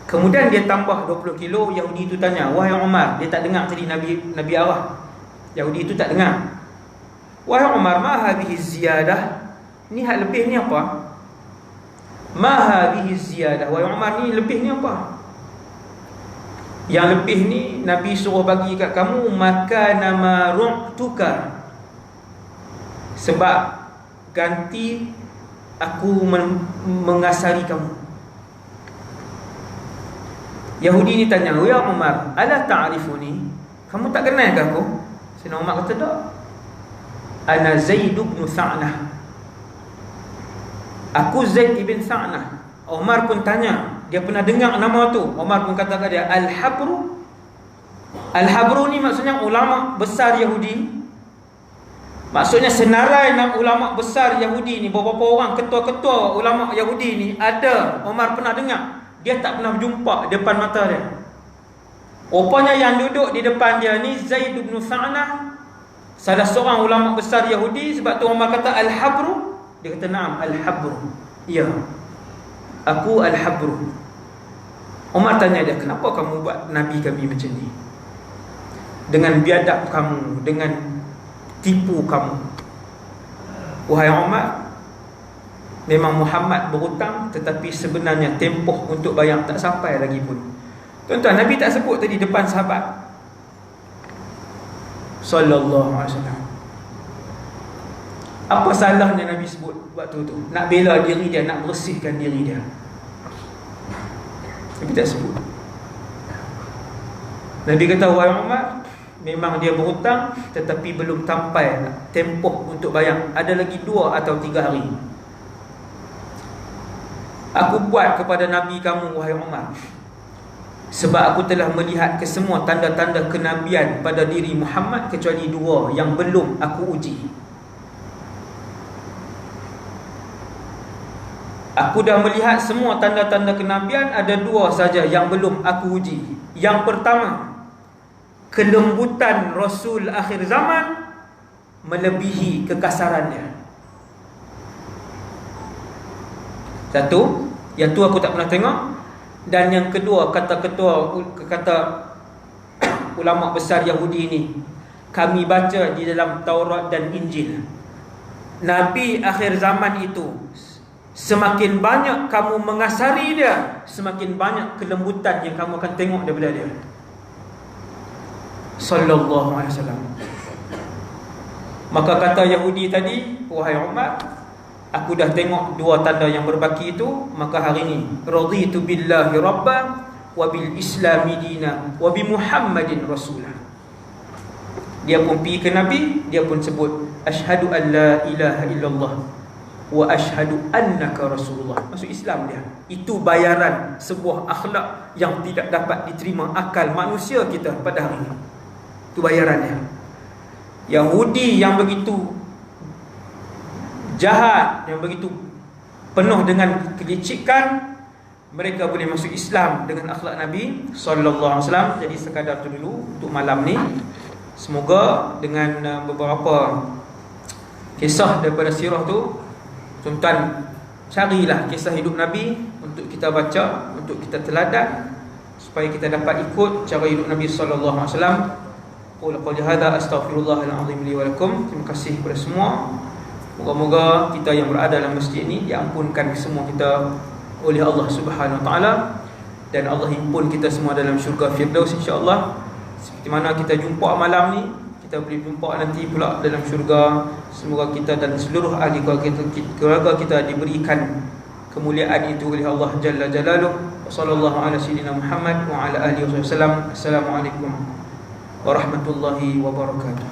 Kemudian dia tambah 20 kilo. Yahudi itu tanya, wahai Umar, dia tak dengar tadi Nabi arah. Yahudi itu tak dengar. Wahai Umar, ma hadhihi ziyadah? Ni hak lebih ni apa? Ma hadhihi ziyadah? Wahai Umar, ni lebih ni apa? Yang lebih ni Nabi suruh bagi kat kamu, maka nama ru'tuka, sebab ganti aku mengasari kamu. Yahudi ni tanya, ya Umar, ala ta'rifuni? Kamu tak kenal ke aku? Sayyidina Umar kata, tak. Ana Zaid bin Sa'nah. Aku Zaid ibn Sa'nah. Umar pun tanya, dia pernah dengar nama tu. Umar pun kata kat dia, Al-Habru. Al-Habru ni maksudnya ulama besar Yahudi. Maksudnya senarai nama ulama besar Yahudi ni, beberapa orang ketua-ketua ulama Yahudi ni ada, Umar pernah dengar. Dia tak pernah berjumpa depan mata dia. Rupanya yang duduk di depan dia ni Zaid bin Sa'nah, salah seorang ulama besar Yahudi. Sebab tu Umar kata Al-Habru. Dia kata, na'am, Al-Habru. Ya, aku Al-Habru. Umar tanya dia, kenapa kamu buat Nabi kami macam ni? Dengan biadab kamu, dengan tipu kamu. Wahai Umar, memang Muhammad berhutang, tetapi sebenarnya tempoh untuk bayar tak sampai lagi pun. Tuan-tuan, Nabi tak sebut tadi depan sahabat sallallahu alaihi wasallam. Apa salahnya Nabi sebut waktu tu? Nak bela diri dia, nak bersihkan diri dia. Nabi tak sebut. Nabi kata, wahai Umar, memang dia berhutang, tetapi belum sampai tempoh untuk bayar. Ada lagi 2 atau 3 hari. Aku buat kepada Nabi kamu, wahai Umar, sebab aku telah melihat kesemua tanda-tanda kenabian pada diri Muhammad, kecuali 2 yang belum aku uji. Aku dah melihat semua tanda-tanda kenabian, ada 2 saja yang belum aku uji. Yang pertama, kelembutan Rasul akhir zaman melebihi kekasarannya. Satu, yang tu aku tak pernah tengok. Dan yang kedua, kata ulama besar Yahudi ni, kami baca di dalam Taurat dan Injil, Nabi akhir zaman itu, semakin banyak kamu mengasari dia, semakin banyak kelembutan yang kamu akan tengok daripada dia. Sallallahu alaihi wasallam. Maka kata Yahudi tadi, wahai Umar, aku dah tengok 2 tanda yang berbaki itu, maka hari ini raditu billahi rabba wa bil islami dina wa bi Muhammadin rasulah. Dia pun pergi ke Nabi, dia pun sebut asyhadu an la ilaha illallah wa asyhadu annaka rasulullah. Masuk Islam dia. Itu bayaran sebuah akhlak yang tidak dapat diterima akal manusia kita pada hari ini. Itu bayarannya. Yahudi yang begitu jahat, yang begitu penuh dengan kelicikan, mereka boleh masuk Islam dengan akhlak Nabi sallallahu alaihi wasallam. Jadi sekadar tu dulu untuk malam ni. Semoga dengan beberapa kisah daripada sirah tu, tuan-tuan carilah kisah hidup Nabi untuk kita baca, untuk kita teladan, supaya kita dapat ikut cara hidup Nabi sallallahu alaihi wasallam. Qul qawli hadza astaghfirullahal azim li wa lakum. Terima kasih kepada semua. Moga-moga kita yang berada dalam masjid ini diampunkan semua kita oleh Allah Subhanahu wa taala, dan Allah himpun kita semua dalam syurga Firdaus insya-Allah. Seperti mana kita jumpa malam ni, kita boleh jumpa nanti pula dalam syurga. Semoga kita dan seluruh ahli keluarga kita diberikan kemuliaan itu oleh Allah Jalla Jalaluh. Wassallallahu ala sayyidina Muhammad wa ala alihi wasallam. Assalamualaikum warahmatullahi wabarakatuh.